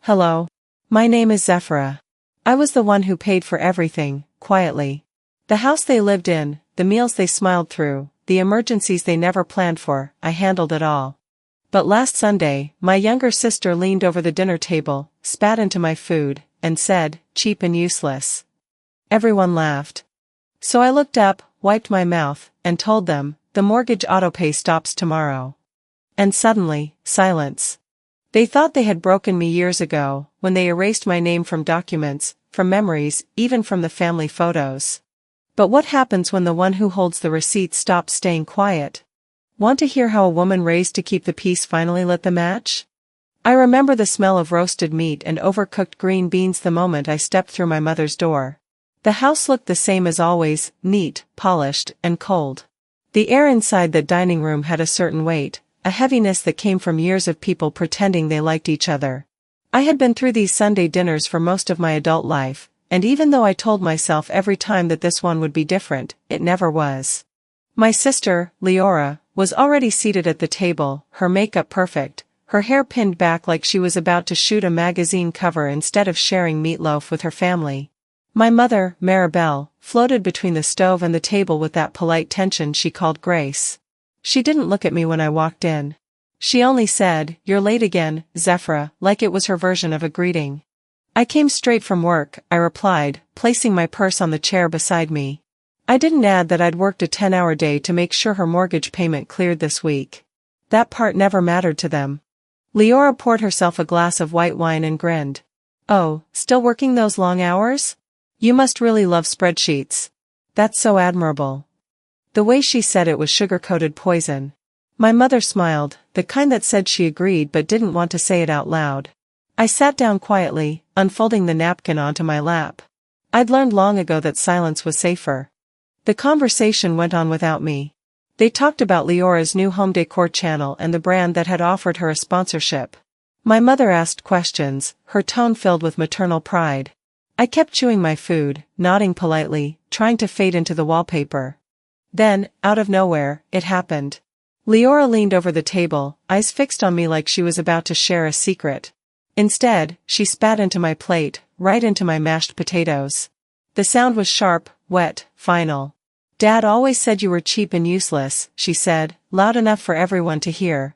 Hello. My name is Zephyra. I was the one who paid for everything, quietly. The house they lived in, the meals they smiled through, the emergencies they never planned for, I handled it all. But last Sunday, my younger sister leaned over the dinner table, spat into my food, and said, "Cheap and useless." Everyone laughed. So I looked up, wiped my mouth, and told them, "The mortgage autopay stops tomorrow." And suddenly, silence. They thought they had broken me years ago, when they erased my name from documents, from memories, even from the family photos. But what happens when the one who holds the receipt stops staying quiet? Want to hear how a woman raised to keep the peace finally lit the match? I remember the smell of roasted meat and overcooked green beans the moment I stepped through my mother's door. The house looked the same as always, neat, polished, and cold. The air inside the dining room had a certain weight, a heaviness that came from years of people pretending they liked each other. I had been through these Sunday dinners for most of my adult life, and even though I told myself every time that this one would be different, it never was. My sister, Leora, was already seated at the table, her makeup perfect, her hair pinned back like she was about to shoot a magazine cover instead of sharing meatloaf with her family. My mother, Maribel, floated between the stove and the table with that polite tension she called grace. She didn't look at me when I walked in. She only said, "You're late again, Zephyra," like it was her version of a greeting. "I came straight from work," I replied, placing my purse on the chair beside me. I didn't add that I'd worked a 10-hour day to make sure her mortgage payment cleared this week. That part never mattered to them. Leora poured herself a glass of white wine and grinned. "Oh, still working those long hours? You must really love spreadsheets. That's so admirable." The way she said it was sugar-coated poison. My mother smiled, the kind that said she agreed but didn't want to say it out loud. I sat down quietly, unfolding the napkin onto my lap. I'd learned long ago that silence was safer. The conversation went on without me. They talked about Leora's new home decor channel and the brand that had offered her a sponsorship. My mother asked questions, her tone filled with maternal pride. I kept chewing my food, nodding politely, trying to fade into the wallpaper. Then, out of nowhere, it happened. Leora leaned over the table, eyes fixed on me like she was about to share a secret. Instead, she spat into my plate, right into my mashed potatoes. The sound was sharp, wet, final. "Dad always said you were cheap and useless," she said, loud enough for everyone to hear.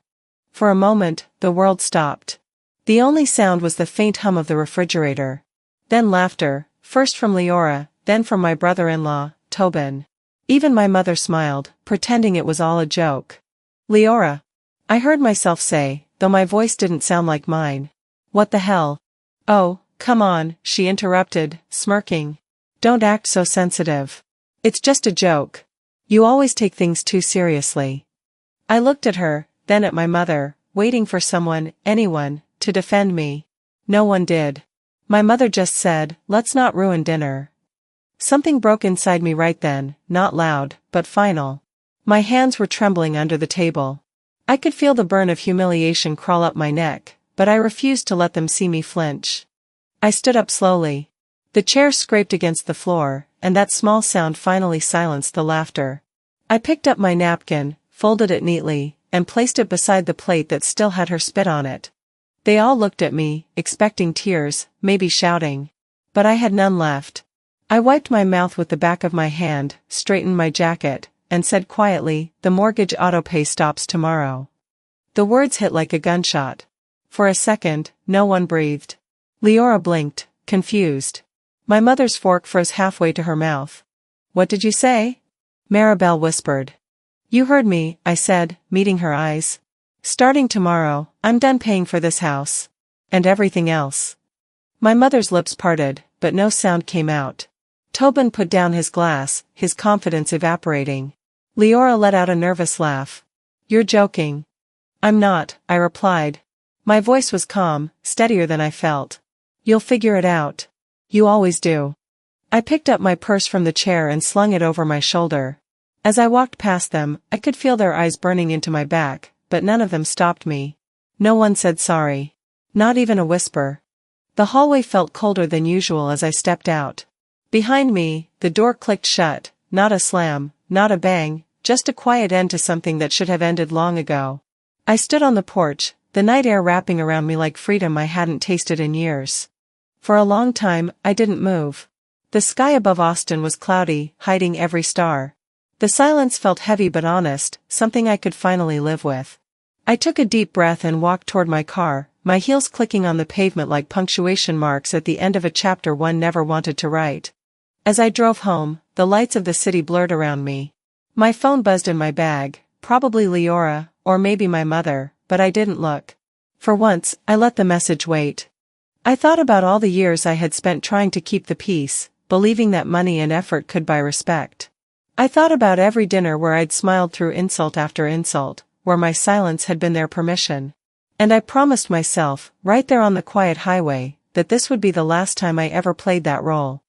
For a moment, the world stopped. The only sound was the faint hum of the refrigerator. Then laughter, first from Leora, then from my brother-in-law, Tobin. Even my mother smiled, pretending it was all a joke. "Leora," I heard myself say, though my voice didn't sound like mine. "What the hell?" "Oh, come on," she interrupted, smirking. "Don't act so sensitive. It's just a joke. You always take things too seriously." I looked at her, then at my mother, waiting for someone, anyone, to defend me. No one did. My mother just said, "Let's not ruin dinner." Something broke inside me right then, not loud, but final. My hands were trembling under the table. I could feel the burn of humiliation crawl up my neck, but I refused to let them see me flinch. I stood up slowly. The chair scraped against the floor, and that small sound finally silenced the laughter. I picked up my napkin, folded it neatly, and placed it beside the plate that still had her spit on it. They all looked at me, expecting tears, maybe shouting. But I had none left. I wiped my mouth with the back of my hand, straightened my jacket, and said quietly, "The mortgage autopay stops tomorrow." The words hit like a gunshot. For a second, no one breathed. Leora blinked, confused. My mother's fork froze halfway to her mouth. "What did you say?" Maribel whispered. "You heard me," I said, meeting her eyes. "Starting tomorrow, I'm done paying for this house. And everything else." My mother's lips parted, but no sound came out. Tobin put down his glass, his confidence evaporating. Leora let out a nervous laugh. "You're joking." "I'm not," I replied. My voice was calm, steadier than I felt. "You'll figure it out. You always do." I picked up my purse from the chair and slung it over my shoulder. As I walked past them, I could feel their eyes burning into my back, but none of them stopped me. No one said sorry. Not even a whisper. The hallway felt colder than usual as I stepped out. Behind me, the door clicked shut, not a slam, not a bang, just a quiet end to something that should have ended long ago. I stood on the porch, the night air wrapping around me like freedom I hadn't tasted in years. For a long time, I didn't move. The sky above Austin was cloudy, hiding every star. The silence felt heavy but honest, something I could finally live with. I took a deep breath and walked toward my car, my heels clicking on the pavement like punctuation marks at the end of a chapter one never wanted to write. As I drove home, the lights of the city blurred around me. My phone buzzed in my bag, probably Leora, or maybe my mother, but I didn't look. For once, I let the message wait. I thought about all the years I had spent trying to keep the peace, believing that money and effort could buy respect. I thought about every dinner where I'd smiled through insult after insult, where my silence had been their permission. And I promised myself, right there on the quiet highway, that this would be the last time I ever played that role.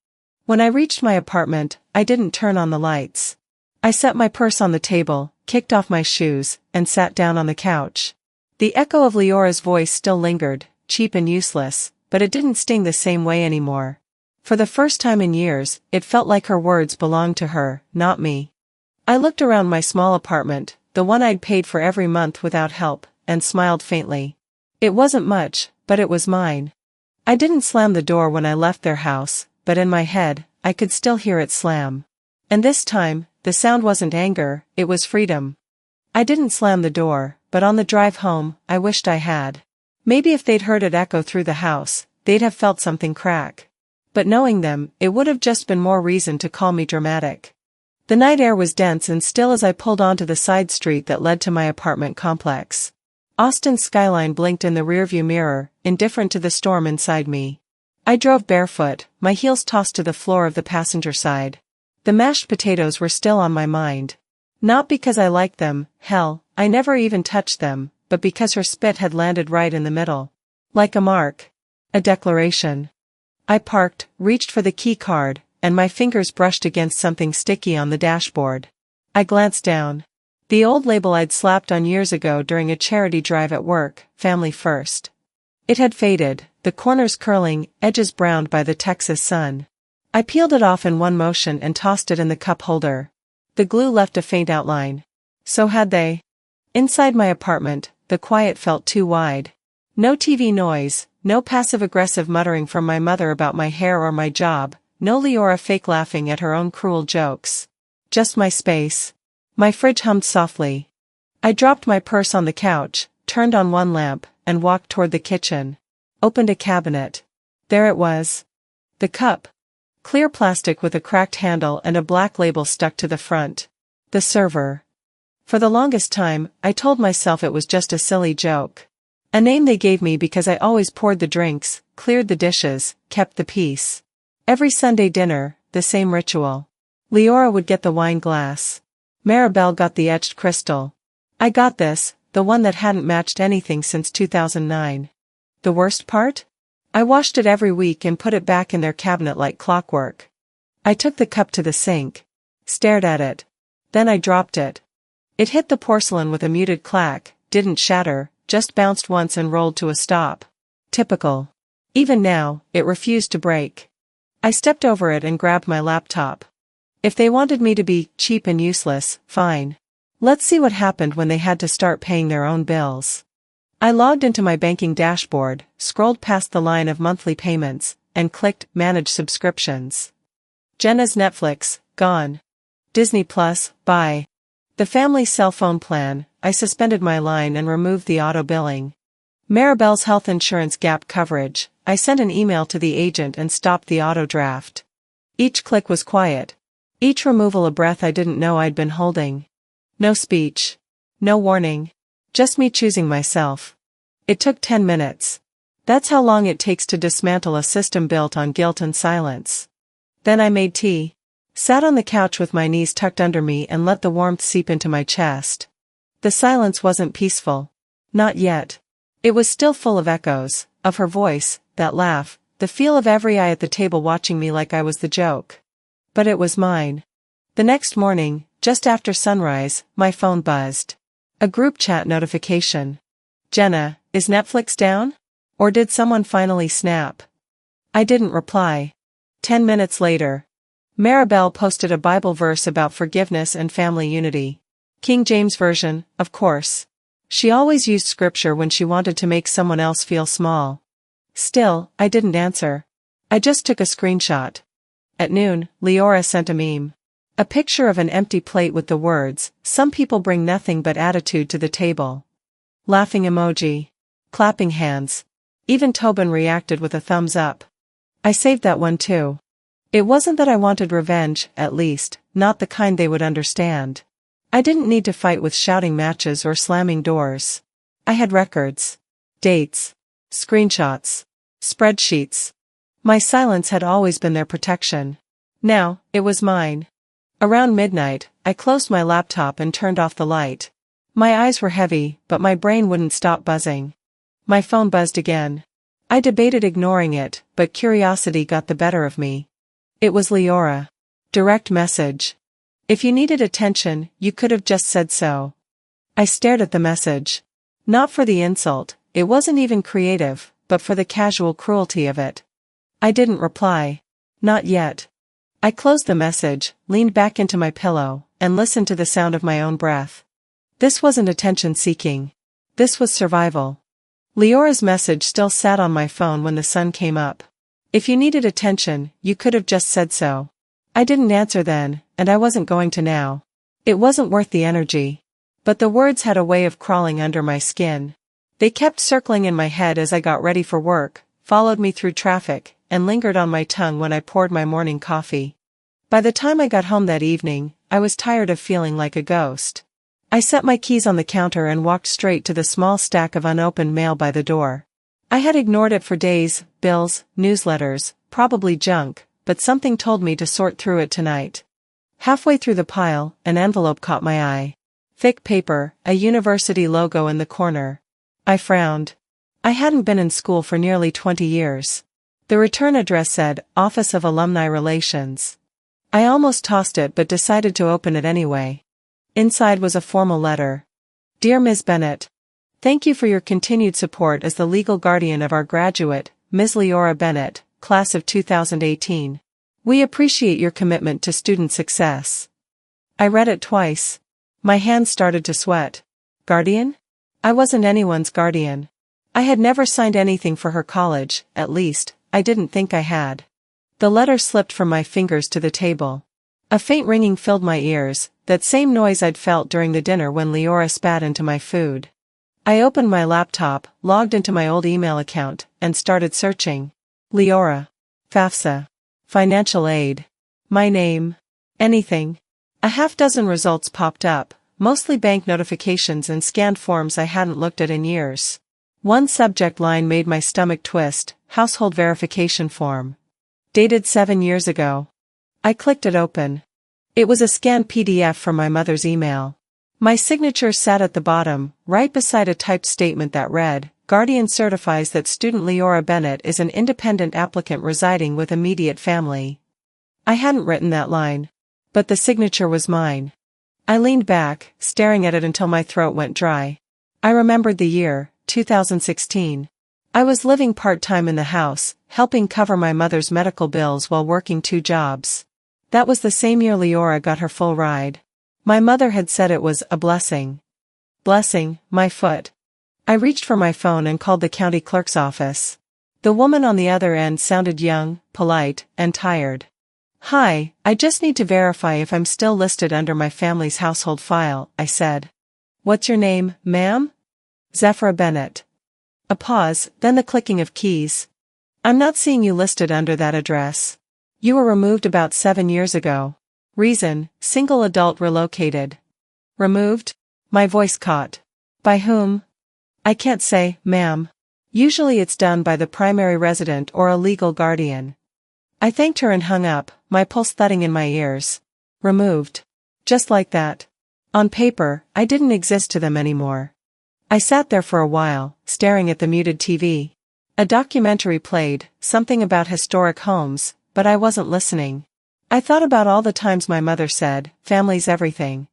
When I reached my apartment, I didn't turn on the lights. I set my purse on the table, kicked off my shoes, and sat down on the couch. The echo of Leora's voice still lingered, cheap and useless, but it didn't sting the same way anymore. For the first time in years, it felt like her words belonged to her, not me. I looked around my small apartment, the one I'd paid for every month without help, and smiled faintly. It wasn't much, but it was mine. I didn't slam the door when I left their house, but in my head, I could still hear it slam. And this time, the sound wasn't anger, it was freedom. I didn't slam the door, but on the drive home, I wished I had. Maybe if they'd heard it echo through the house, they'd have felt something crack. But knowing them, it would have just been more reason to call me dramatic. The night air was dense and still as I pulled onto the side street that led to my apartment complex. Austin's skyline blinked in the rearview mirror, indifferent to the storm inside me. I drove barefoot, my heels tossed to the floor of the passenger side. The mashed potatoes were still on my mind. Not because I liked them, hell, I never even touched them, but because her spit had landed right in the middle. Like a mark. A declaration. I parked, reached for the key card, and my fingers brushed against something sticky on the dashboard. I glanced down. The old label I'd slapped on years ago during a charity drive at work, Family First. It had faded, the corners curling, edges browned by the Texas sun. I peeled it off in one motion and tossed it in the cup holder. The glue left a faint outline. So had they. Inside my apartment, the quiet felt too wide. No TV noise, no passive-aggressive muttering from my mother about my hair or my job, no Leora fake laughing at her own cruel jokes. Just my space. My fridge hummed softly. I dropped my purse on the couch, turned on one lamp, and walked toward the kitchen. Opened a cabinet. There it was. The cup. Clear plastic with a cracked handle and a black label stuck to the front. The server. For the longest time, I told myself it was just a silly joke. A name they gave me because I always poured the drinks, cleared the dishes, kept the peace. Every Sunday dinner, the same ritual. Leora would get the wine glass. Maribel got the etched crystal. I got this, the one that hadn't matched anything since 2009. The worst part? I washed it every week and put it back in their cabinet like clockwork. I took the cup to the sink. Stared at it. Then I dropped it. It hit the porcelain with a muted clack, didn't shatter, just bounced once and rolled to a stop. Typical. Even now, it refused to break. I stepped over it and grabbed my laptop. If they wanted me to be cheap and useless, fine. Let's see what happened when they had to start paying their own bills. I logged into my banking dashboard, scrolled past the line of monthly payments, and clicked Manage Subscriptions. Jenna's Netflix, gone. Disney Plus, bye. The family cell phone plan, I suspended my line and removed the auto billing. Maribel's health insurance gap coverage, I sent an email to the agent and stopped the auto draft. Each click was quiet. Each removal a breath I didn't know I'd been holding. No speech. No warning. Just me choosing myself. It took 10 minutes. That's how long it takes to dismantle a system built on guilt and silence. Then I made tea. Sat on the couch with my knees tucked under me and let the warmth seep into my chest. The silence wasn't peaceful. Not yet. It was still full of echoes, of her voice, that laugh, the feel of every eye at the table watching me like I was the joke. But it was mine. The next morning, just after sunrise, my phone buzzed. A group chat notification. Jenna, is Netflix down? Or did someone finally snap? I didn't reply. 10 minutes later. Maribel posted a Bible verse about forgiveness and family unity. King James Version, of course. She always used scripture when she wanted to make someone else feel small. Still, I didn't answer. I just took a screenshot. At noon, Leora sent a meme. A picture of an empty plate with the words, "Some people bring nothing but attitude to the table." Laughing emoji. Clapping hands. Even Tobin reacted with a thumbs up. I saved that one too. It wasn't that I wanted revenge, at least, not the kind they would understand. I didn't need to fight with shouting matches or slamming doors. I had records. Dates. Screenshots. Spreadsheets. My silence had always been their protection. Now, it was mine. Around midnight, I closed my laptop and turned off the light. My eyes were heavy, but my brain wouldn't stop buzzing. My phone buzzed again. I debated ignoring it, but curiosity got the better of me. It was Leora. Direct message. "If you needed attention, you could have just said so." I stared at the message. Not for the insult, it wasn't even creative, but for the casual cruelty of it. I didn't reply. Not yet. I closed the message, leaned back into my pillow, and listened to the sound of my own breath. This wasn't attention-seeking. This was survival. Leora's message still sat on my phone when the sun came up. "If you needed attention, you could have just said so." I didn't answer then, and I wasn't going to now. It wasn't worth the energy. But the words had a way of crawling under my skin. They kept circling in my head as I got ready for work, followed me through traffic, and lingered on my tongue when I poured my morning coffee. By the time I got home that evening, I was tired of feeling like a ghost. I set my keys on the counter and walked straight to the small stack of unopened mail by the door. I had ignored it for days, bills, newsletters, probably junk, but something told me to sort through it tonight. Halfway through the pile, an envelope caught my eye. Thick paper, a university logo in the corner. I frowned. I hadn't been in school for nearly 20 years. The return address said, Office of Alumni Relations. I almost tossed it but decided to open it anyway. Inside was a formal letter. Dear Ms. Bennett. Thank you for your continued support as the legal guardian of our graduate, Ms. Leora Bennett, class of 2018. We appreciate your commitment to student success. I read it twice. My hands started to sweat. Guardian? I wasn't anyone's guardian. I had never signed anything for her college, at least, I didn't think I had. The letter slipped from my fingers to the table. A faint ringing filled my ears, that same noise I'd felt during the dinner when Leora spat into my food. I opened my laptop, logged into my old email account, and started searching. Leora. FAFSA. Financial aid. My name. Anything. A half-dozen results popped up, mostly bank notifications and scanned forms I hadn't looked at in years. One subject line made my stomach twist, household verification form. Dated 7 years ago. I clicked it open. It was a scanned PDF from my mother's email. My signature sat at the bottom, right beside a typed statement that read, Guardian certifies that student Leora Bennett is an independent applicant residing with immediate family. I hadn't written that line. But the signature was mine. I leaned back, staring at it until my throat went dry. I remembered the year, 2016. I was living part-time in the house, helping cover my mother's medical bills while working 2 jobs. That was the same year Leora got her full ride. My mother had said it was a blessing. Blessing, my foot. I reached for my phone and called the county clerk's office. The woman on the other end sounded young, polite, and tired. Hi, I just need to verify if I'm still listed under my family's household file, I said. What's your name, ma'am? Zephyra Bennett. A pause, then the clicking of keys. I'm not seeing you listed under that address. You were removed about 7 years ago. Reason, single adult relocated. Removed? My voice caught. By whom? I can't say, ma'am. Usually it's done by the primary resident or a legal guardian. I thanked her and hung up, my pulse thudding in my ears. Removed. Just like that. On paper, I didn't exist to them anymore. I sat there for a while, staring at the muted TV. A documentary played, something about historic homes, but I wasn't listening. I thought about all the times my mother said, family's everything.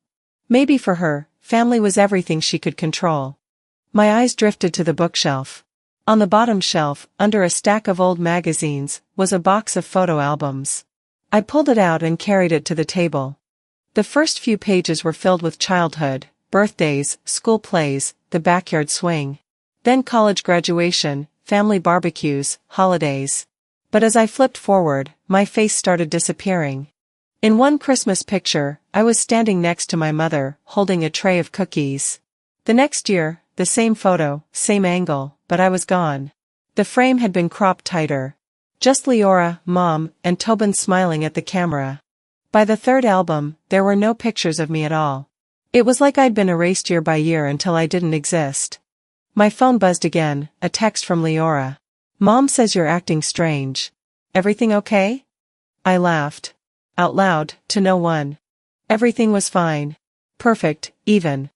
Maybe for her, family was everything she could control. My eyes drifted to the bookshelf. On the bottom shelf, under a stack of old magazines, was a box of photo albums. I pulled it out and carried it to the table. The first few pages were filled with childhood, birthdays, school plays, the backyard swing. Then college graduation, family barbecues, holidays. But as I flipped forward, my face started disappearing. In one Christmas picture, I was standing next to my mother, holding a tray of cookies. The next year, the same photo, same angle, but I was gone. The frame had been cropped tighter. Just Leora, Mom, and Tobin smiling at the camera. By the third album, there were no pictures of me at all. It was like I'd been erased year by year until I didn't exist. My phone buzzed again, a text from Leora. Mom says you're acting strange. Everything okay? I laughed. Out loud, to no one. Everything was fine. Perfect, even.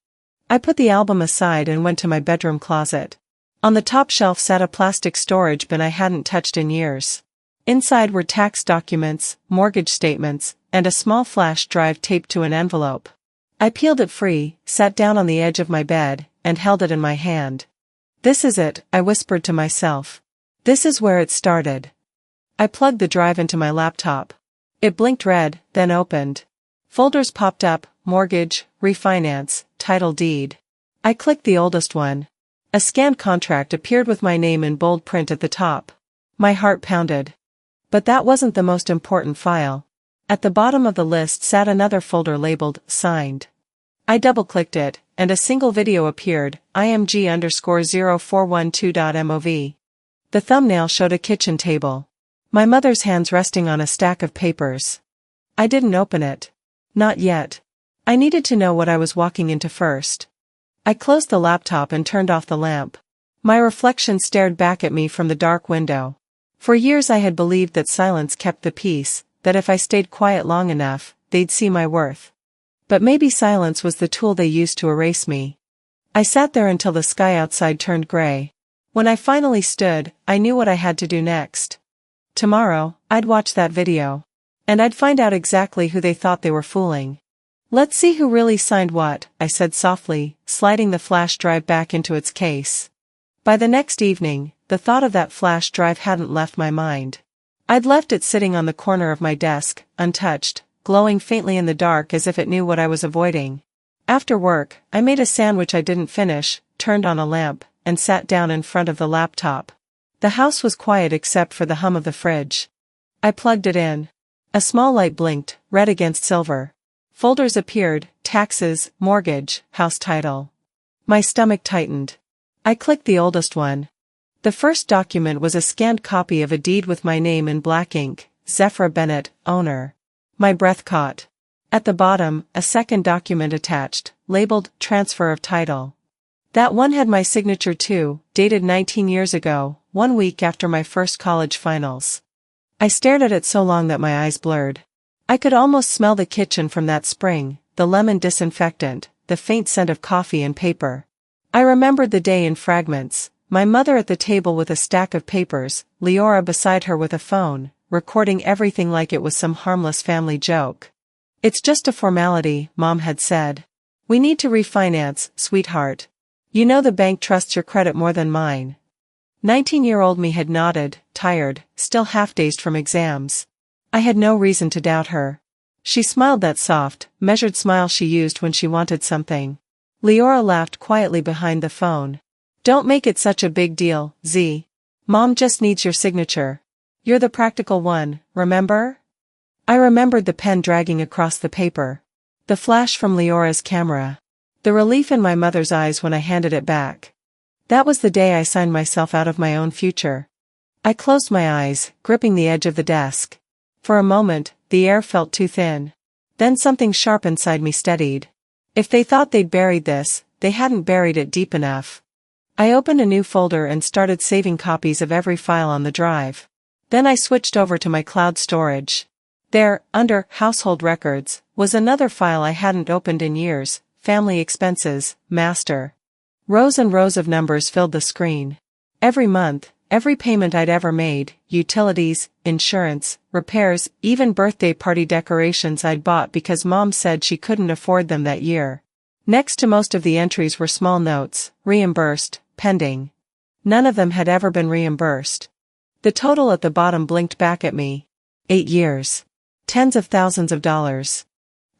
I put the album aside and went to my bedroom closet. On the top shelf sat a plastic storage bin I hadn't touched in years. Inside were tax documents, mortgage statements, and a small flash drive taped to an envelope. I peeled it free, sat down on the edge of my bed, and held it in my hand. This is it, I whispered to myself. This is where it started. I plugged the drive into my laptop. It blinked red, then opened. Folders popped up, mortgage, refinance, title deed. I clicked the oldest one. A scanned contract appeared with my name in bold print at the top. My heart pounded. But that wasn't the most important file. At the bottom of the list sat another folder labeled, signed. I double-clicked it, and a single video appeared, img_0412.mov. The thumbnail showed a kitchen table. My mother's hands resting on a stack of papers. I didn't open it. Not yet. I needed to know what I was walking into first. I closed the laptop and turned off the lamp. My reflection stared back at me from the dark window. For years I had believed that silence kept the peace, that if I stayed quiet long enough, they'd see my worth. But maybe silence was the tool they used to erase me. I sat there until the sky outside turned gray. When I finally stood, I knew what I had to do next. Tomorrow, I'd watch that video. And I'd find out exactly who they thought they were fooling. Let's see who really signed what, I said softly, sliding the flash drive back into its case. By the next evening, the thought of that flash drive hadn't left my mind. I'd left it sitting on the corner of my desk, untouched, glowing faintly in the dark as if it knew what I was avoiding. After work, I made a sandwich I didn't finish, turned on a lamp, and sat down in front of the laptop. The house was quiet except for the hum of the fridge. I plugged it in. A small light blinked, red against silver. Folders appeared, taxes, mortgage, house title. My stomach tightened. I clicked the oldest one. The first document was a scanned copy of a deed with my name in black ink, Zephra Bennett, owner. My breath caught. At the bottom, a second document attached, labeled Transfer of Title. That one had my signature too, dated 19 years ago, 1 week after my first college finals. I stared at it so long that my eyes blurred. I could almost smell the kitchen from that spring, the lemon disinfectant, the faint scent of coffee and paper. I remembered the day in fragments, my mother at the table with a stack of papers, Leora beside her with a phone, recording everything like it was some harmless family joke. It's just a formality, Mom had said. We need to refinance, sweetheart. You know the bank trusts your credit more than mine. 19-year-old me had nodded, tired, still half-dazed from exams. I had no reason to doubt her. She smiled that soft, measured smile she used when she wanted something. Leora laughed quietly behind the phone. Don't make it such a big deal, Z. Mom just needs your signature. You're the practical one, remember? I remembered the pen dragging across the paper. The flash from Leora's camera. The relief in my mother's eyes when I handed it back. That was the day I signed myself out of my own future. I closed my eyes, gripping the edge of the desk. For a moment, the air felt too thin. Then something sharp inside me steadied. If they thought they'd buried this, they hadn't buried it deep enough. I opened a new folder and started saving copies of every file on the drive. Then I switched over to my cloud storage. There, under Household Records, was another file I hadn't opened in years, Family Expenses, Master. Rows and rows of numbers filled the screen. Every month, every payment I'd ever made, utilities, insurance, repairs, even birthday party decorations I'd bought because Mom said she couldn't afford them that year. Next to most of the entries were small notes, reimbursed, pending. None of them had ever been reimbursed. The total at the bottom blinked back at me. 8 years. Tens of thousands of dollars.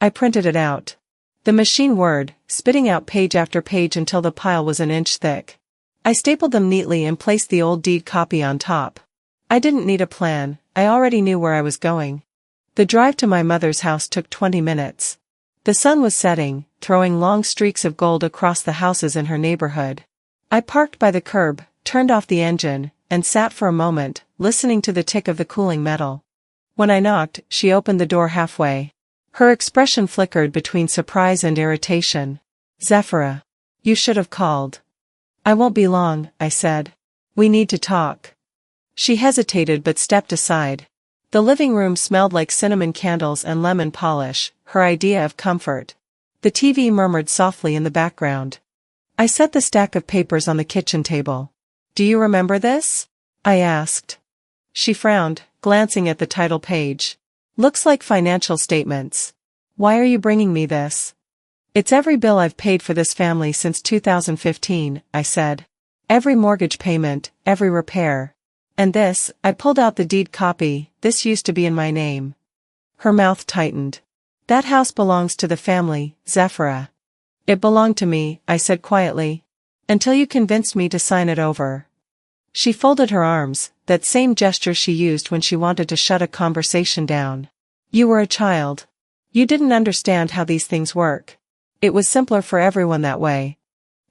I printed it out. The machine whirred, spitting out page after page until the pile was an inch thick. I stapled them neatly and placed the old deed copy on top. I didn't need a plan, I already knew where I was going. The drive to my mother's house took 20 minutes. The sun was setting, throwing long streaks of gold across the houses in her neighborhood. I parked by the curb, turned off the engine, and sat for a moment, listening to the tick of the cooling metal. When I knocked, she opened the door halfway. Her expression flickered between surprise and irritation. "Zephyra. You should have called." "I won't be long," I said. "We need to talk." She hesitated but stepped aside. The living room smelled like cinnamon candles and lemon polish, her idea of comfort. The TV murmured softly in the background. I set the stack of papers on the kitchen table. "Do you remember this?" I asked. She frowned, glancing at the title page. "Looks like financial statements. Why are you bringing me this?" "It's every bill I've paid for this family since 2015, I said. "Every mortgage payment, every repair. And this," I pulled out the deed copy, "this used to be in my name." Her mouth tightened. "That house belongs to the family, Zephyra." "It belonged to me," I said quietly. "Until you convinced me to sign it over." She folded her arms, that same gesture she used when she wanted to shut a conversation down. "You were a child. You didn't understand how these things work. It was simpler for everyone that way."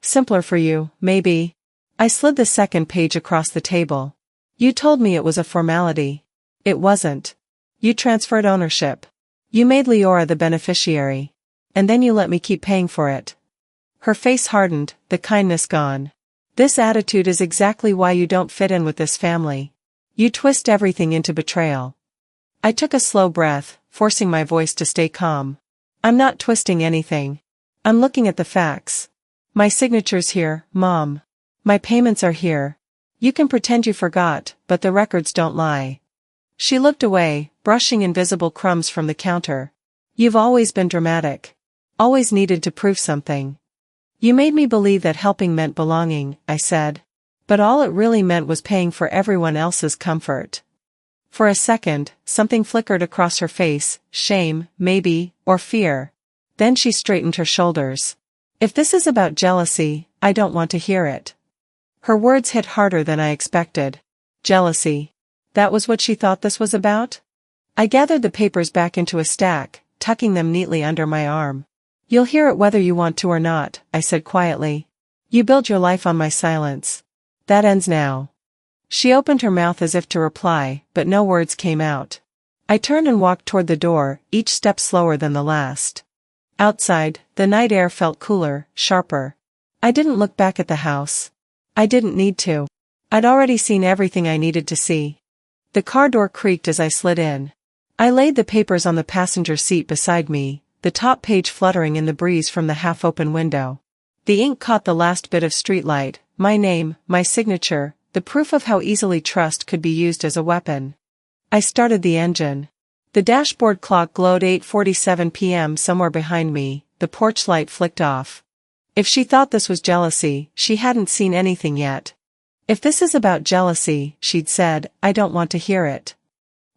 "Simpler for you, maybe." I slid the second page across the table. "You told me it was a formality. It wasn't. You transferred ownership. You made Leora the beneficiary. And then you let me keep paying for it." Her face hardened, the kindness gone. "This attitude is exactly why you don't fit in with this family. You twist everything into betrayal." I took a slow breath, forcing my voice to stay calm. "I'm not twisting anything. I'm looking at the facts. My signature's here, Mom. My payments are here. You can pretend you forgot, but the records don't lie." She looked away, brushing invisible crumbs from the counter. "You've always been dramatic. Always needed to prove something. You made me believe that helping meant belonging," I said. "But all it really meant was paying for everyone else's comfort." For a second, something flickered across her face, shame, maybe, or fear. Then she straightened her shoulders. "If this is about jealousy, I don't want to hear it." Her words hit harder than I expected. Jealousy. That was what she thought this was about? I gathered the papers back into a stack, tucking them neatly under my arm. "You'll hear it whether you want to or not," I said quietly. "You build your life on my silence. That ends now." She opened her mouth as if to reply, but no words came out. I turned and walked toward the door, each step slower than the last. Outside, the night air felt cooler, sharper. I didn't look back at the house. I didn't need to. I'd already seen everything I needed to see. The car door creaked as I slid in. I laid the papers on the passenger seat beside me, the top page fluttering in the breeze from the half-open window. The ink caught the last bit of streetlight, my name, my signature, the proof of how easily trust could be used as a weapon. I started the engine. The dashboard clock glowed 8:47 p.m. somewhere behind me, the porch light flicked off. If she thought this was jealousy, she hadn't seen anything yet. "If this is about jealousy," she'd said, "I don't want to hear it."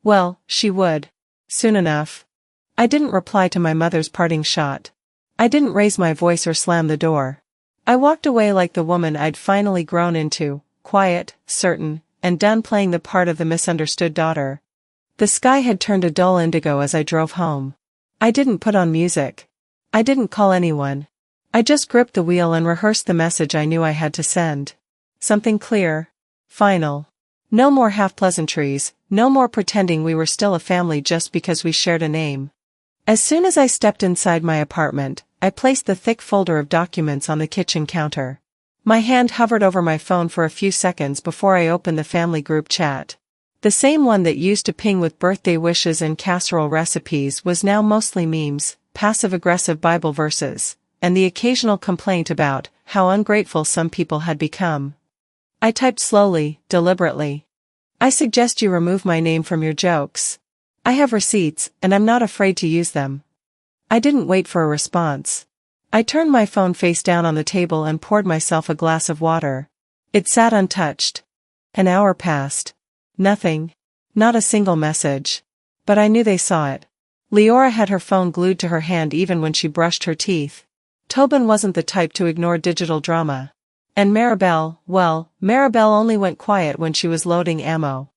Well, she would. Soon enough. I didn't reply to my mother's parting shot. I didn't raise my voice or slam the door. I walked away like the woman I'd finally grown into, quiet, certain, and done playing the part of the misunderstood daughter. The sky had turned a dull indigo as I drove home. I didn't put on music. I didn't call anyone. I just gripped the wheel and rehearsed the message I knew I had to send. Something clear. Final. No more half-pleasantries, no more pretending we were still a family just because we shared a name. As soon as I stepped inside my apartment, I placed the thick folder of documents on the kitchen counter. My hand hovered over my phone for a few seconds before I opened the family group chat. The same one that used to ping with birthday wishes and casserole recipes was now mostly memes, passive-aggressive Bible verses, and the occasional complaint about how ungrateful some people had become. I typed slowly, deliberately. "I suggest you remove my name from your jokes. I have receipts, and I'm not afraid to use them." I didn't wait for a response. I turned my phone face down on the table and poured myself a glass of water. It sat untouched. An hour passed. Nothing. Not a single message. But I knew they saw it. Leora had her phone glued to her hand even when she brushed her teeth. Tobin wasn't the type to ignore digital drama. And Maribel, well, Maribel only went quiet when she was loading ammo.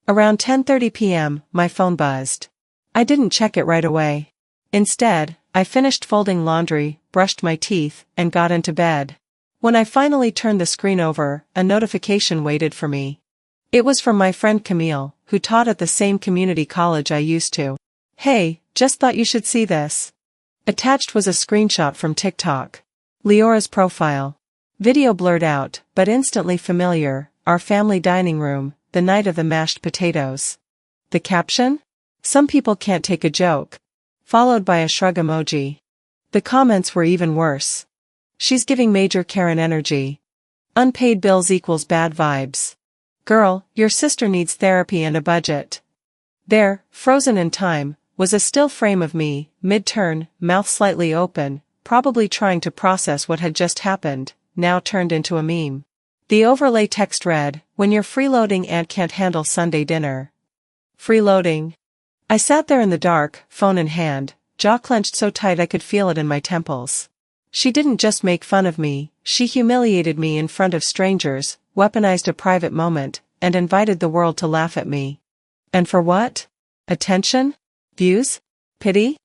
Around 10:30 p.m., my phone buzzed. I didn't check it right away. Instead, I finished folding laundry, brushed my teeth, and got into bed. When I finally turned the screen over, a notification waited for me. It was from my friend Camille, who taught at the same community college I used to. Hey, just thought you should see this. Attached was a screenshot from TikTok. Leora's profile. Video blurred out, but instantly familiar, our family dining room, the night of the mashed potatoes. The caption? Some people can't take a joke. Followed by a shrug emoji. The comments were even worse. She's giving major Karen energy. Unpaid bills equals bad vibes. Girl, your sister needs therapy and a budget. There, frozen in time, was a still frame of me, mid-turn, mouth slightly open, probably trying to process what had just happened, now turned into a meme. The overlay text read, "When your freeloading aunt can't handle Sunday dinner." Freeloading. I sat there in the dark, phone in hand, jaw clenched so tight I could feel it in my temples. She didn't just make fun of me, she humiliated me in front of strangers, weaponized a private moment, and invited the world to laugh at me. And for what? Attention? Views? Pity?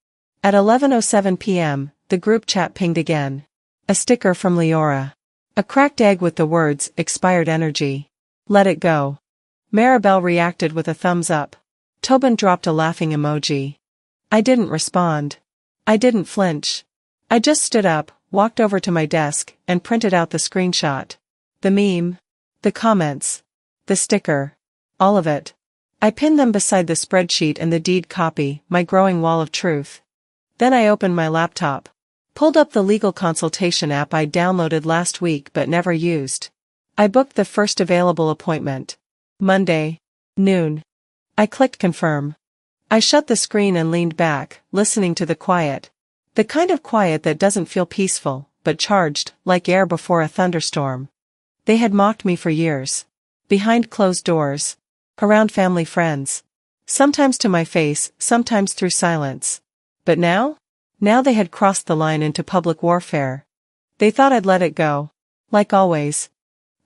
At 11:07 p.m., the group chat pinged again. A sticker from Leora. A cracked egg with the words, "Expired energy. Let it go." Maribel reacted with a thumbs up. Tobin dropped a laughing emoji. I didn't respond. I didn't flinch. I just stood up, walked over to my desk, and printed out the screenshot. The meme. The comments. The sticker. All of it. I pinned them beside the spreadsheet and the deed copy, my growing wall of truth. Then I opened my laptop. Pulled up the legal consultation app I downloaded last week but never used. I booked the first available appointment. Monday. Noon. I clicked confirm. I shut the screen and leaned back, listening to the quiet. The kind of quiet that doesn't feel peaceful, but charged, like air before a thunderstorm. They had mocked me for years. Behind closed doors. Around family friends. Sometimes to my face, sometimes through silence. But now? Now they had crossed the line into public warfare. They thought I'd let it go. Like always.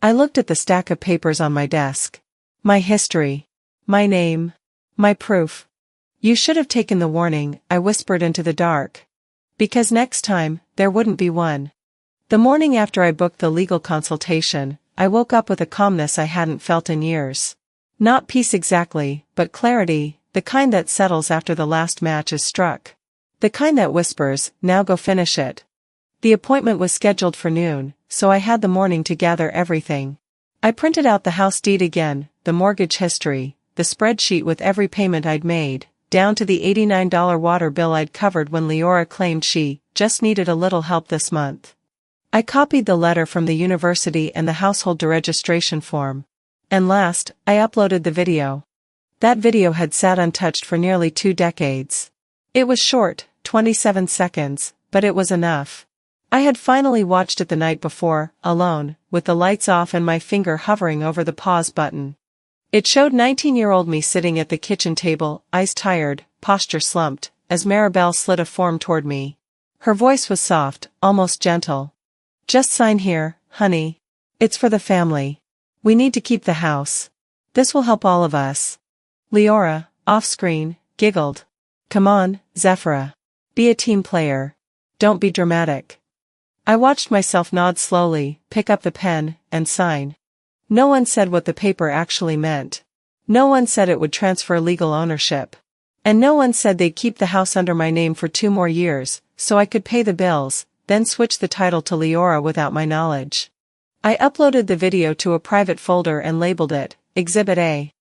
I looked at the stack of papers on my desk. My history. My name. My proof. You should have taken the warning, I whispered into the dark. Because next time, there wouldn't be one. The morning after I booked the legal consultation, I woke up with a calmness I hadn't felt in years. Not peace exactly, but clarity, the kind that settles after the last match is struck. The kind that whispers, "Now go finish it." The appointment was scheduled for noon, so I had the morning to gather everything. I printed out the house deed again, the mortgage history, the spreadsheet with every payment I'd made, down to the $89 water bill I'd covered when Leora claimed she just needed a little help this month. I copied the letter from the university and the household deregistration form. And last, I uploaded the video. That video had sat untouched for nearly 2 decades. It was short, 27 seconds, but it was enough. I had finally watched it the night before, alone, with the lights off and my finger hovering over the pause button. It showed 19-year-old me sitting at the kitchen table, eyes tired, posture slumped, as Maribel slid a form toward me. Her voice was soft, almost gentle. "Just sign here, honey. It's for the family. We need to keep the house. This will help all of us." Leora, off-screen, giggled. "Come on, Zephyra. Be a team player. Don't be dramatic." I watched myself nod slowly, pick up the pen, and sign. No one said what the paper actually meant. No one said it would transfer legal ownership. And no one said they'd keep the house under my name for 2 more years, so I could pay the bills, then switch the title to Leora without my knowledge. I uploaded the video to a private folder and labeled it, Exhibit A.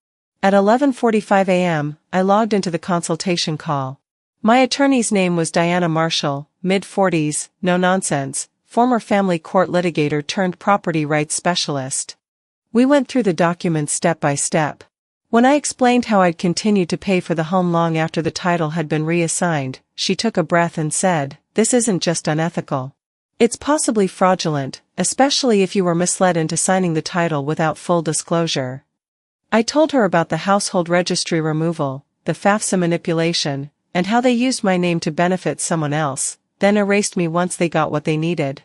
At 11:45 a.m., I logged into the consultation call. My attorney's name was Diana Marshall, mid-40s, no nonsense, former family court litigator turned property rights specialist. We went through the documents step by step. When I explained how I'd continued to pay for the home long after the title had been reassigned, she took a breath and said, "This isn't just unethical. It's possibly fraudulent, especially if you were misled into signing the title without full disclosure." I told her about the household registry removal, the FAFSA manipulation, and how they used my name to benefit someone else, then erased me once they got what they needed.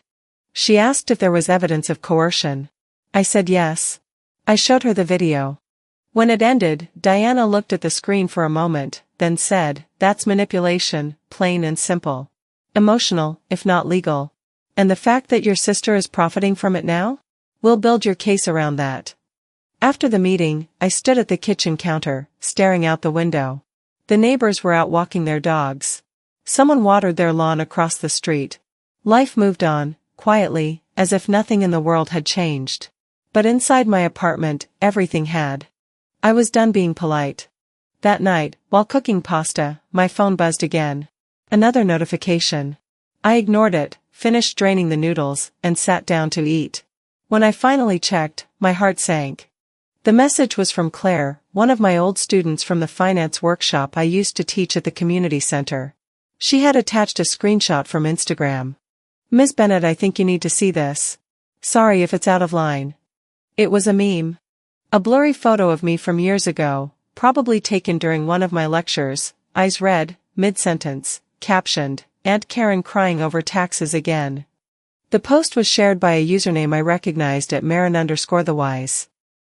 She asked if there was evidence of coercion. I said yes. I showed her the video. When it ended, Diana looked at the screen for a moment, then said, "That's manipulation, plain and simple. Emotional, if not legal. And the fact that your sister is profiting from it now? We'll build your case around that." After the meeting, I stood at the kitchen counter, staring out the window. The neighbors were out walking their dogs. Someone watered their lawn across the street. Life moved on, quietly, as if nothing in the world had changed. But inside my apartment, everything had. I was done being polite. That night, while cooking pasta, my phone buzzed again. Another notification. I ignored it, finished draining the noodles, and sat down to eat. When I finally checked, my heart sank. The message was from Claire, one of my old students from the finance workshop I used to teach at the community center. She had attached a screenshot from Instagram. "Ms. Bennett, I think you need to see this. Sorry if it's out of line." It was a meme. A blurry photo of me from years ago, probably taken during one of my lectures, eyes red, mid-sentence, captioned, "Aunt Karen crying over taxes again." The post was shared by a username I recognized at Marin_the_wise.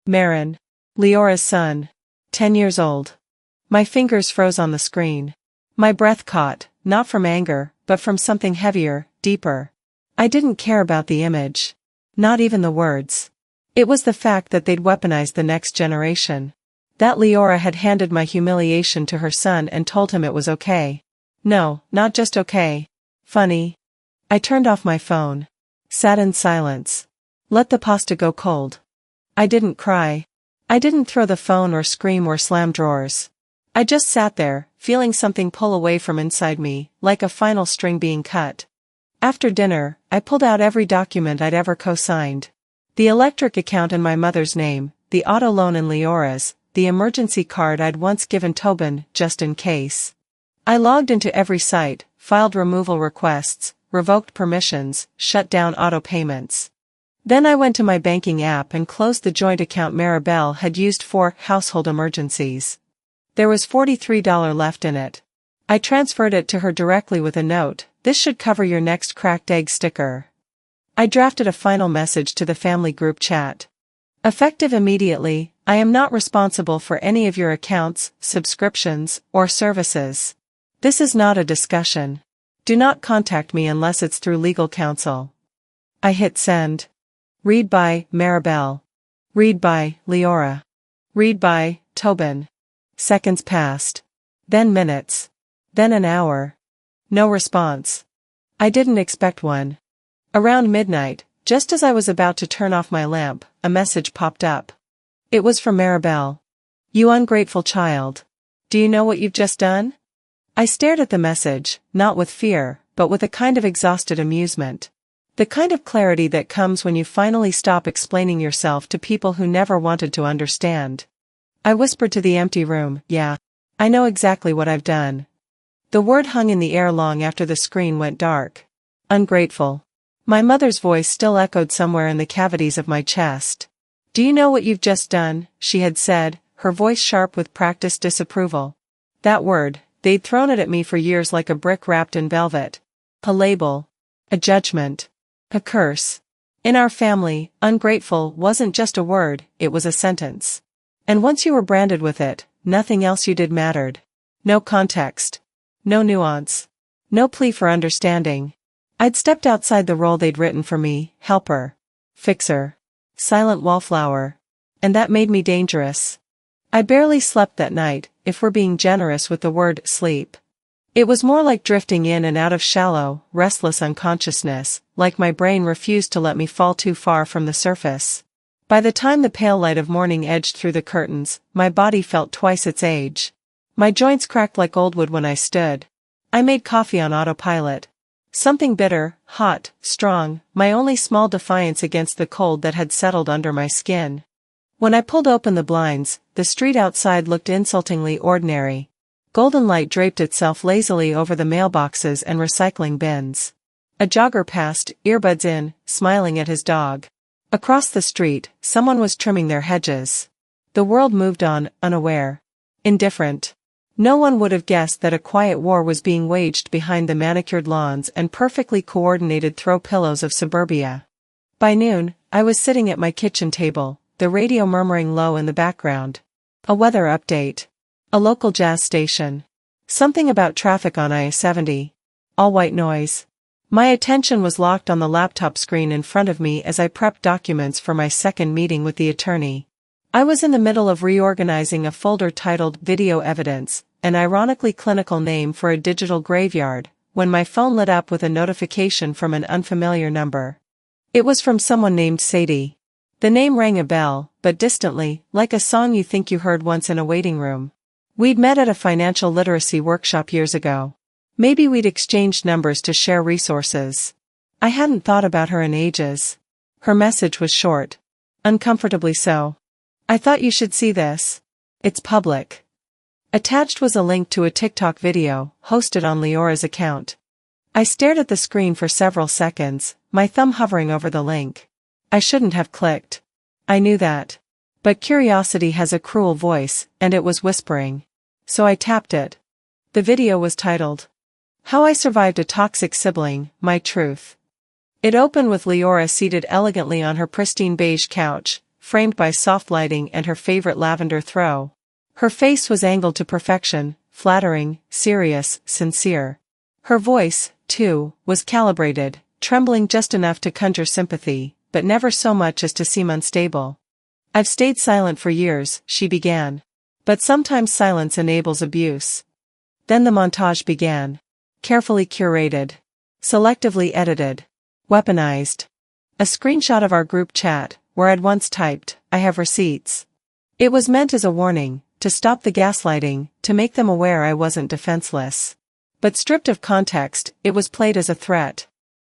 Marin. Leora's son. 10 years old. My fingers froze on the screen. My breath caught, not from anger, but from something heavier, deeper. I didn't care about the image. Not even the words. It was the fact that they'd weaponized the next generation. That Leora had handed my humiliation to her son and told him it was okay. No, not just okay. Funny. I turned off my phone. Sat in silence. Let the pasta go cold. I didn't cry. I didn't throw the phone or scream or slam drawers. I just sat there, feeling something pull away from inside me, like a final string being cut. After dinner, I pulled out every document I'd ever co-signed. The electric account in my mother's name, the auto loan in Leora's, the emergency card I'd once given Tobin, just in case. I logged into every site, filed removal requests, revoked permissions, shut down auto payments. Then I went to my banking app and closed the joint account Maribel had used for household emergencies. There was $43 left in it. I transferred it to her directly with a note, "This should cover your next cracked egg sticker." I drafted a final message to the family group chat. Effective immediately, I am not responsible for any of your accounts, subscriptions, or services. This is not a discussion. Do not contact me unless it's through legal counsel. I hit send. Read by Maribel. Read by Leora. Read by Tobin. Seconds passed. Then minutes. Then an hour. No response. I didn't expect one. Around midnight, just as I was about to turn off my lamp, a message popped up. It was from Maribel. "You ungrateful child. Do you know what you've just done?" I stared at the message, not with fear, but with a kind of exhausted amusement. The kind of clarity that comes when you finally stop explaining yourself to people who never wanted to understand. I whispered to the empty room, "Yeah. I know exactly what I've done." The word hung in the air long after the screen went dark. Ungrateful. My mother's voice still echoed somewhere in the cavities of my chest. "Do you know what you've just done?" she had said, her voice sharp with practiced disapproval. That word, they'd thrown it at me for years like a brick wrapped in velvet. A label. A judgment. A curse. In our family, ungrateful wasn't just a word, it was a sentence. And once you were branded with it, nothing else you did mattered. No context. No nuance. No plea for understanding. I'd stepped outside the role they'd written for me, helper. Fixer. Silent wallflower. And that made me dangerous. I barely slept that night, if we're being generous with the word sleep. It was more like drifting in and out of shallow, restless unconsciousness, like my brain refused to let me fall too far from the surface. By the time the pale light of morning edged through the curtains, my body felt twice its age. My joints cracked like old wood when I stood. I made coffee on autopilot. Something bitter, hot, strong, my only small defiance against the cold that had settled under my skin. When I pulled open the blinds, the street outside looked insultingly ordinary. Golden light draped itself lazily over the mailboxes and recycling bins. A jogger passed, earbuds in, smiling at his dog. Across the street, someone was trimming their hedges. The world moved on, unaware. Indifferent. No one would have guessed that a quiet war was being waged behind the manicured lawns and perfectly coordinated throw pillows of suburbia. By noon, I was sitting at my kitchen table, the radio murmuring low in the background. A weather update. A local jazz station. Something about traffic on I-70. All white noise. My attention was locked on the laptop screen in front of me as I prepped documents for my second meeting with the attorney. I was in the middle of reorganizing a folder titled Video Evidence, an ironically clinical name for a digital graveyard, when my phone lit up with a notification from an unfamiliar number. It was from someone named Sadie. The name rang a bell, but distantly, like a song you think you heard once in a waiting room. We'd met at a financial literacy workshop years ago. Maybe we'd exchanged numbers to share resources. I hadn't thought about her in ages. Her message was short. Uncomfortably so. I thought you should see this. It's public. Attached was a link to a TikTok video, hosted on Leora's account. I stared at the screen for several seconds, my thumb hovering over the link. I shouldn't have clicked. I knew that. But curiosity has a cruel voice, and it was whispering. So I tapped it. The video was titled, How I Survived a Toxic Sibling, My Truth. It opened with Leora seated elegantly on her pristine beige couch, framed by soft lighting and her favorite lavender throw. Her face was angled to perfection, flattering, serious, sincere. Her voice, too, was calibrated, trembling just enough to conjure sympathy, but never so much as to seem unstable. I've stayed silent for years, she began. But sometimes silence enables abuse. Then the montage began. Carefully curated. Selectively edited. Weaponized. A screenshot of our group chat, where I'd once typed, I have receipts. It was meant as a warning, to stop the gaslighting, to make them aware I wasn't defenseless. But stripped of context, it was played as a threat.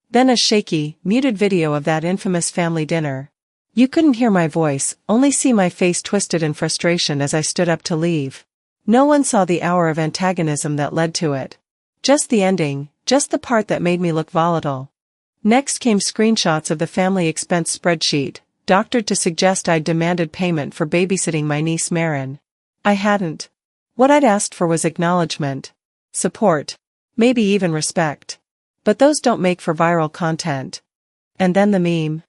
Then a shaky, muted video of that infamous family dinner. You couldn't hear my voice, only see my face twisted in frustration as I stood up to leave. No one saw the hour of antagonism that led to it. Just the ending, just the part that made me look volatile. Next came screenshots of the family expense spreadsheet, doctored to suggest I'd demanded payment for babysitting my niece Marin. I hadn't. What I'd asked for was acknowledgement, support, maybe even respect. But those don't make for viral content. And then the meme.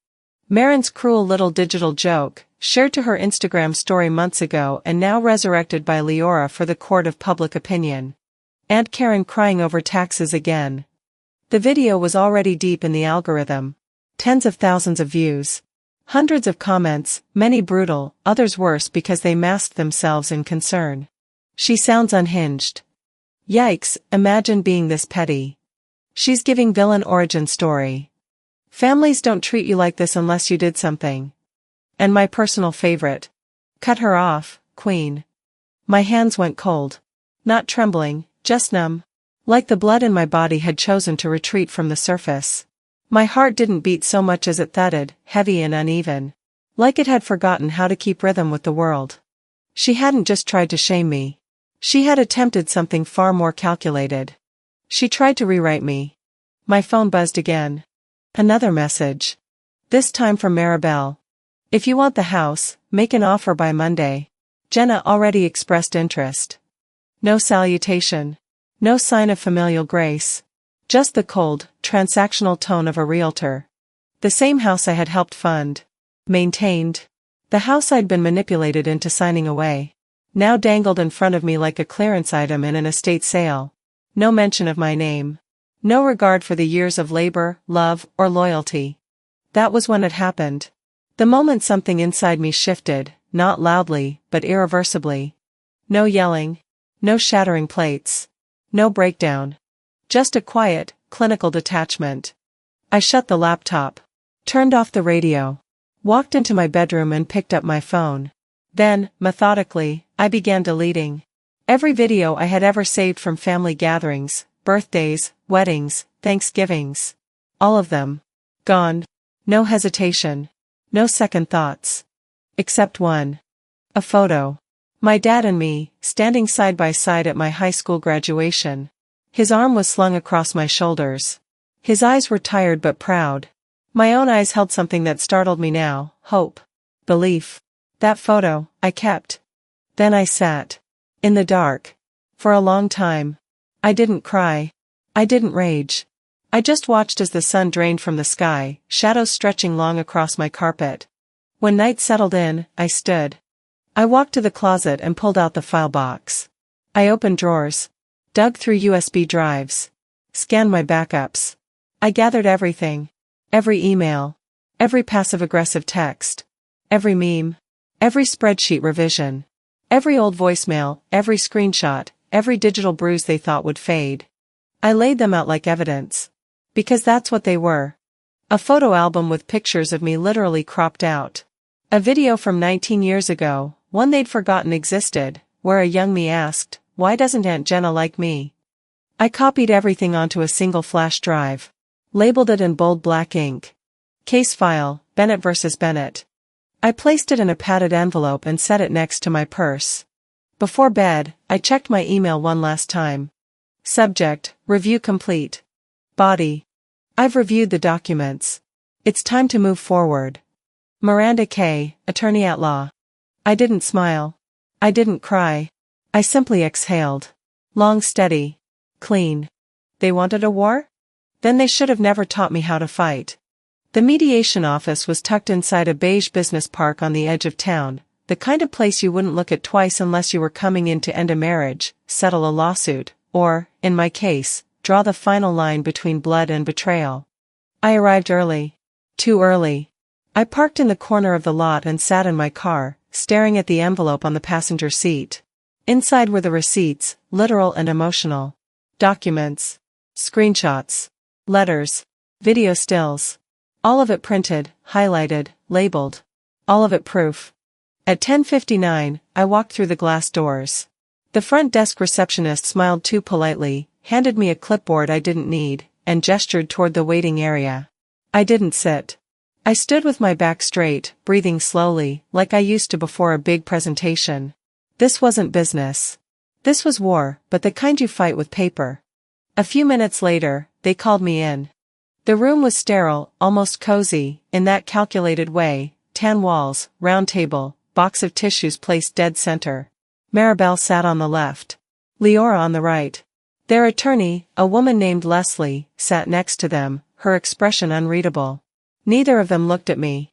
Marin's cruel little digital joke, shared to her Instagram story months ago and now resurrected by Leora for the court of public opinion. Aunt Karen crying over taxes again. The video was already deep in the algorithm. Tens of thousands of views. Hundreds of comments, many brutal, others worse because they masked themselves in concern. She sounds unhinged. Yikes, imagine being this petty. She's giving villain origin story. Families don't treat you like this unless you did something. And my personal favorite. Cut her off, Queen. My hands went cold. Not trembling, just numb. Like the blood in my body had chosen to retreat from the surface. My heart didn't beat so much as it thudded, heavy and uneven. Like it had forgotten how to keep rhythm with the world. She hadn't just tried to shame me. She had attempted something far more calculated. She tried to rewrite me. My phone buzzed again. Another message. This time from Maribel. If you want the house, make an offer by Monday. Jenna already expressed interest. No salutation. No sign of familial grace. Just the cold, transactional tone of a realtor. The same house I had helped fund. Maintained. The house I'd been manipulated into signing away. Now dangled in front of me like a clearance item in an estate sale. No mention of my name. No regard for the years of labor, love, or loyalty. That was when it happened. The moment something inside me shifted, not loudly, but irreversibly. No yelling. No shattering plates. No breakdown. Just a quiet, clinical detachment. I shut the laptop. Turned off the radio. Walked into my bedroom and picked up my phone. Then, methodically, I began deleting. Every video I had ever saved from family gatherings, birthdays, weddings, Thanksgivings. All of them. Gone. No hesitation. No second thoughts. Except one. A photo. My dad and me, standing side by side at my high school graduation. His arm was slung across my shoulders. His eyes were tired but proud. My own eyes held something that startled me now, hope. Belief. That photo, I kept. Then I sat. In the dark. For a long time. I didn't cry. I didn't rage. I just watched as the sun drained from the sky, shadows stretching long across my carpet. When night settled in, I stood. I walked to the closet and pulled out the file box. I opened drawers. Dug through USB drives. Scanned my backups. I gathered everything. Every email. Every passive-aggressive text. Every meme. Every spreadsheet revision. Every old voicemail, every screenshot, every digital bruise they thought would fade. I laid them out like evidence. Because that's what they were. A photo album with pictures of me literally cropped out. A video from 19 years ago, one they'd forgotten existed, where a young me asked, "Why doesn't Aunt Jenna like me?" I copied everything onto a single flash drive. Labeled it in bold black ink. Case file, Bennett vs. Bennett. I placed it in a padded envelope and set it next to my purse. Before bed, I checked my email one last time. Subject, review complete. Body. I've reviewed the documents. It's time to move forward. Miranda K., attorney at law. I didn't smile. I didn't cry. I simply exhaled. Long, steady. Clean. They wanted a war? Then they should have never taught me how to fight. The mediation office was tucked inside a beige business park on the edge of town, the kind of place you wouldn't look at twice unless you were coming in to end a marriage, settle a lawsuit, or, in my case, draw the final line between blood and betrayal. I arrived early. Too early. I parked in the corner of the lot and sat in my car, staring at the envelope on the passenger seat. Inside were the receipts, literal and emotional. Documents. Screenshots. Letters. Video stills. All of it printed, highlighted, labeled. All of it proof. At 10:59, I walked through the glass doors. The front desk receptionist smiled too politely, handed me a clipboard I didn't need, and gestured toward the waiting area. I didn't sit. I stood with my back straight, breathing slowly, like I used to before a big presentation. This wasn't business. This was war, but the kind you fight with paper. A few minutes later, they called me in. The room was sterile, almost cozy, in that calculated way, tan walls, round table, box of tissues placed dead center. Maribel sat on the left. Leora on the right. Their attorney, a woman named Leslie, sat next to them, her expression unreadable. Neither of them looked at me.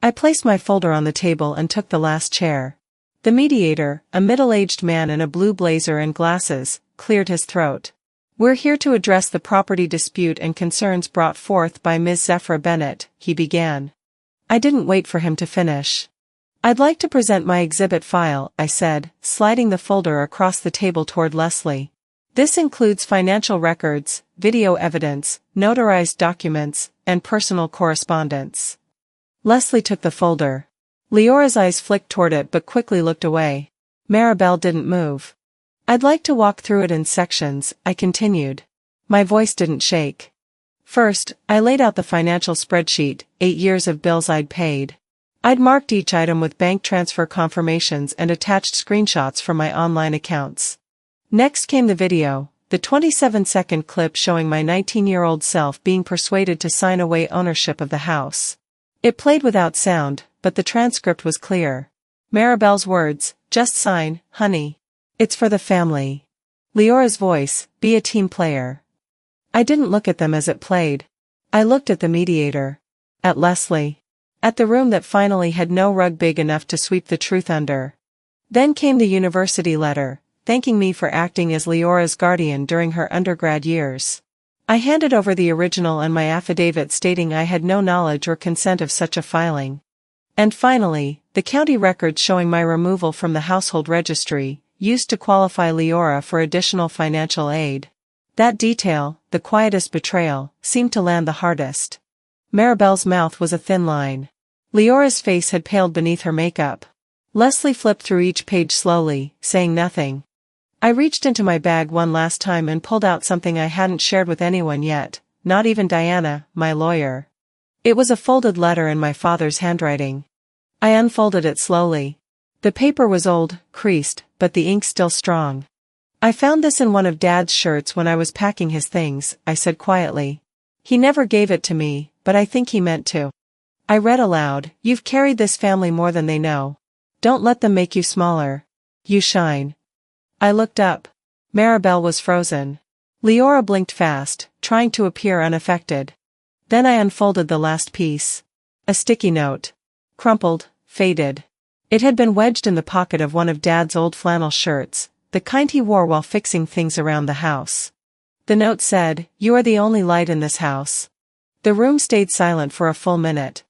I placed my folder on the table and took the last chair. The mediator, a middle-aged man in a blue blazer and glasses, cleared his throat. "We're here to address the property dispute and concerns brought forth by Ms. Zephra Bennett," he began. I didn't wait for him to finish. "I'd like to present my exhibit file," I said, sliding the folder across the table toward Leslie. "This includes financial records, video evidence, notarized documents, and personal correspondence." Leslie took the folder. Leora's eyes flicked toward it but quickly looked away. Maribel didn't move. "I'd like to walk through it in sections," I continued. My voice didn't shake. First, I laid out the financial spreadsheet, 8 years of bills I'd paid. I'd marked each item with bank transfer confirmations and attached screenshots from my online accounts. Next came the video, the 27-second clip showing my 19-year-old self being persuaded to sign away ownership of the house. It played without sound, but the transcript was clear. Maribel's words, "Just sign, honey. It's for the family." Leora's voice, "Be a team player." I didn't look at them as it played. I looked at the mediator. At Leslie. At the room that finally had no rug big enough to sweep the truth under. Then came the university letter, thanking me for acting as Leora's guardian during her undergrad years. I handed over the original and my affidavit stating I had no knowledge or consent of such a filing. And finally, the county record showing my removal from the household registry, used to qualify Leora for additional financial aid. That detail, the quietest betrayal, seemed to land the hardest. Maribel's mouth was a thin line. Leora's face had paled beneath her makeup. Leslie flipped through each page slowly, saying nothing. I reached into my bag one last time and pulled out something I hadn't shared with anyone yet, not even Diana, my lawyer. It was a folded letter in my father's handwriting. I unfolded it slowly. The paper was old, creased, but the ink still strong. "I found this in one of Dad's shirts when I was packing his things," I said quietly. "He never gave it to me, but I think he meant to." I read aloud, "You've carried this family more than they know. Don't let them make you smaller. You shine." I looked up. Maribel was frozen. Leora blinked fast, trying to appear unaffected. Then I unfolded the last piece. A sticky note. Crumpled, faded. It had been wedged in the pocket of one of Dad's old flannel shirts, the kind he wore while fixing things around the house. The note said, "You are the only light in this house." The room stayed silent for a full minute.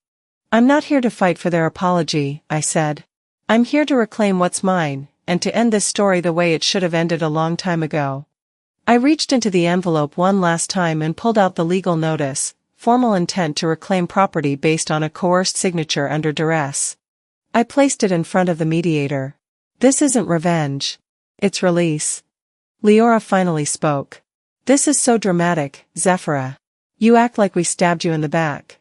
"I'm not here to fight for their apology," I said. "I'm here to reclaim what's mine, and to end this story the way it should have ended a long time ago." I reached into the envelope one last time and pulled out the legal notice, formal intent to reclaim property based on a coerced signature under duress. I placed it in front of the mediator. "This isn't revenge. It's release." Leora finally spoke. "This is so dramatic, Zephyra. You act like we stabbed you in the back."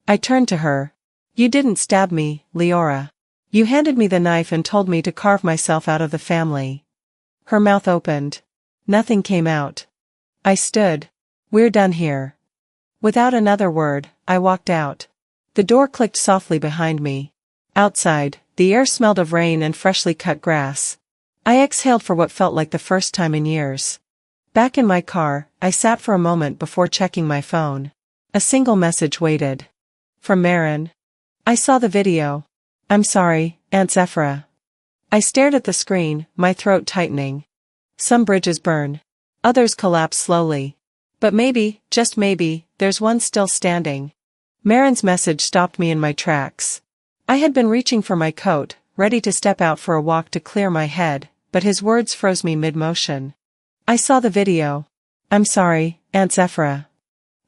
I turned to her. "You didn't stab me, Leora. You handed me the knife and told me to carve myself out of the family." Her mouth opened. Nothing came out. I stood. "We're done here." Without another word, I walked out. The door clicked softly behind me. Outside, the air smelled of rain and freshly cut grass. I exhaled for what felt like the first time in years. Back in my car, I sat for a moment before checking my phone. A single message waited. From Marin. I saw the video. "I'm sorry, Aunt Zephyra." I stared at the screen, my throat tightening. Some bridges burn. Others collapse slowly. But maybe, just maybe, there's one still standing. Marin's message stopped me in my tracks. I had been reaching for my coat, ready to step out for a walk to clear my head, but his words froze me mid-motion. I saw the video. "I'm sorry, Aunt Zephyra."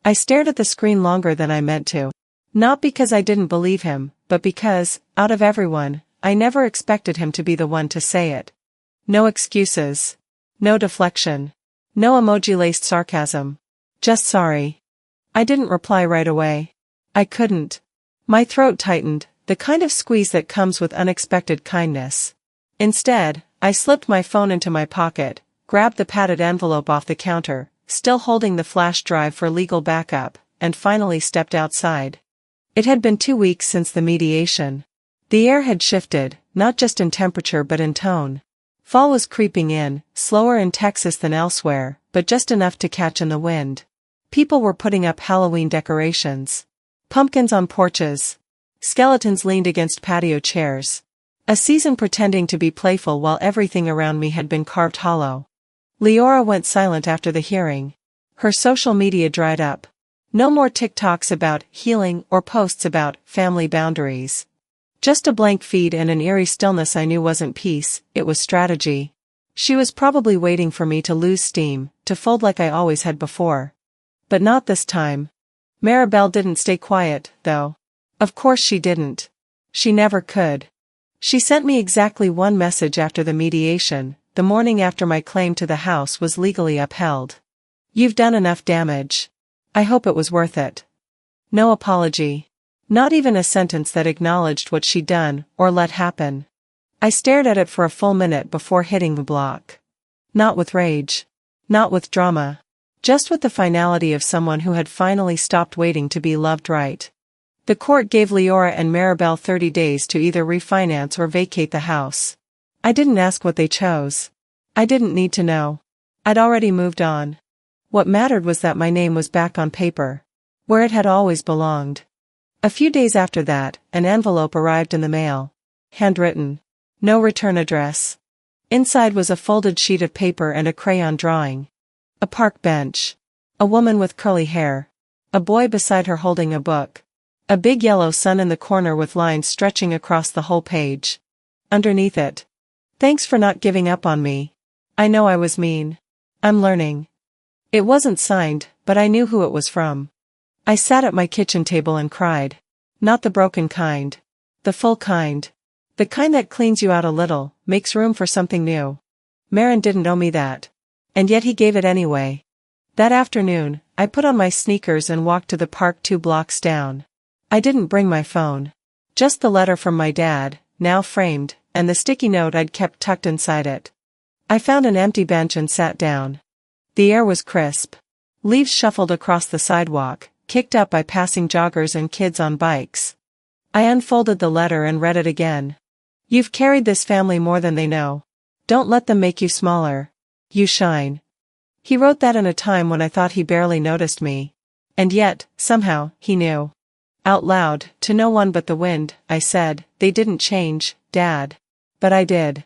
I stared at the screen longer than I meant to. Not because I didn't believe him, but because, out of everyone, I never expected him to be the one to say it. No excuses. No deflection. No emoji-laced sarcasm. Just sorry. I didn't reply right away. I couldn't. My throat tightened, the kind of squeeze that comes with unexpected kindness. Instead, I slipped my phone into my pocket, grabbed the padded envelope off the counter, still holding the flash drive for legal backup, and finally stepped outside. It had been 2 weeks since the mediation. The air had shifted, not just in temperature but in tone. Fall was creeping in, slower in Texas than elsewhere, but just enough to catch in the wind. People were putting up Halloween decorations. Pumpkins on porches. Skeletons leaned against patio chairs. A season pretending to be playful while everything around me had been carved hollow. Leora went silent after the hearing. Her social media dried up. No more TikToks about healing or posts about family boundaries. Just a blank feed and an eerie stillness I knew wasn't peace, it was strategy. She was probably waiting for me to lose steam, to fold like I always had before. But not this time. Maribel didn't stay quiet, though. Of course she didn't. She never could. She sent me exactly one message after the mediation, the morning after my claim to the house was legally upheld. "You've done enough damage. I hope it was worth it." No apology. Not even a sentence that acknowledged what she'd done, or let happen. I stared at it for a full minute before hitting the block. Not with rage. Not with drama. Just with the finality of someone who had finally stopped waiting to be loved right. The court gave Leora and Maribel 30 days to either refinance or vacate the house. I didn't ask what they chose. I didn't need to know. I'd already moved on. What mattered was that my name was back on paper. Where it had always belonged. A few days after that, an envelope arrived in the mail. Handwritten. No return address. Inside was a folded sheet of paper and a crayon drawing. A park bench. A woman with curly hair. A boy beside her holding a book. A big yellow sun in the corner with lines stretching across the whole page. Underneath it. "Thanks for not giving up on me. I know I was mean. I'm learning." It wasn't signed, but I knew who it was from. I sat at my kitchen table and cried. Not the broken kind. The full kind. The kind that cleans you out a little, makes room for something new. Marin didn't owe me that. And yet he gave it anyway. That afternoon, I put on my sneakers and walked to the park 2 blocks down. I didn't bring my phone. Just the letter from my dad, now framed, and the sticky note I'd kept tucked inside it. I found an empty bench and sat down. The air was crisp. Leaves shuffled across the sidewalk, kicked up by passing joggers and kids on bikes. I unfolded the letter and read it again. "You've carried this family more than they know. Don't let them make you smaller. You shine. He wrote that in a time when I thought he barely noticed me. And yet, somehow, he knew. Out loud, to no one but the wind, I said, they didn't change, Dad. But I did.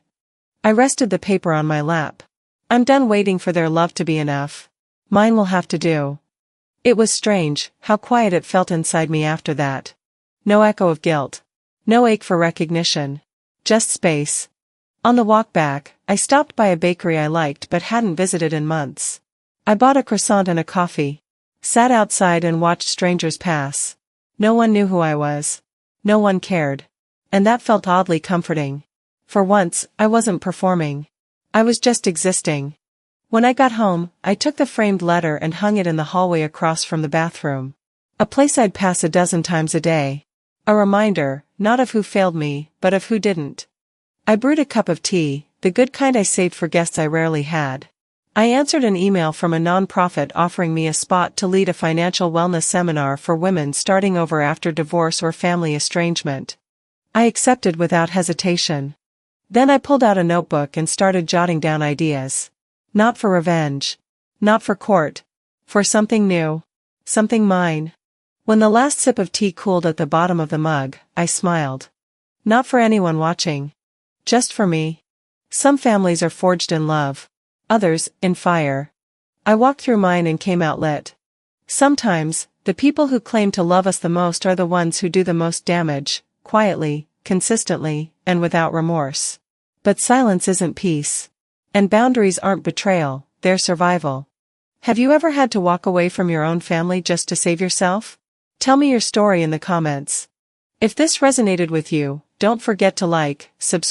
I rested the paper on my lap. I'm done waiting for their love to be enough. Mine will have to do. It was strange, how quiet it felt inside me after that. No echo of guilt. No ache for recognition. Just space. On the walk back, I stopped by a bakery I liked but hadn't visited in months. I bought a croissant and a coffee. Sat outside and watched strangers pass. No one knew who I was. No one cared. And that felt oddly comforting. For once, I wasn't performing. I was just existing. When I got home, I took the framed letter and hung it in the hallway across from the bathroom. A place I'd pass a dozen times a day. A reminder, not of who failed me, but of who didn't. I brewed a cup of tea, the good kind I saved for guests I rarely had. I answered an email from a nonprofit offering me a spot to lead a financial wellness seminar for women starting over after divorce or family estrangement. I accepted without hesitation. Then I pulled out a notebook and started jotting down ideas. Not for revenge. Not for court. For something new. Something mine. When the last sip of tea cooled at the bottom of the mug, I smiled. Not for anyone watching. Just for me. Some families are forged in love. Others, in fire. I walked through mine and came out lit. Sometimes, the people who claim to love us the most are the ones who do the most damage, quietly, consistently, and without remorse. But silence isn't peace. And boundaries aren't betrayal, they're survival. Have you ever had to walk away from your own family just to save yourself? Tell me your story in the comments. If this resonated with you, don't forget to like, subscribe,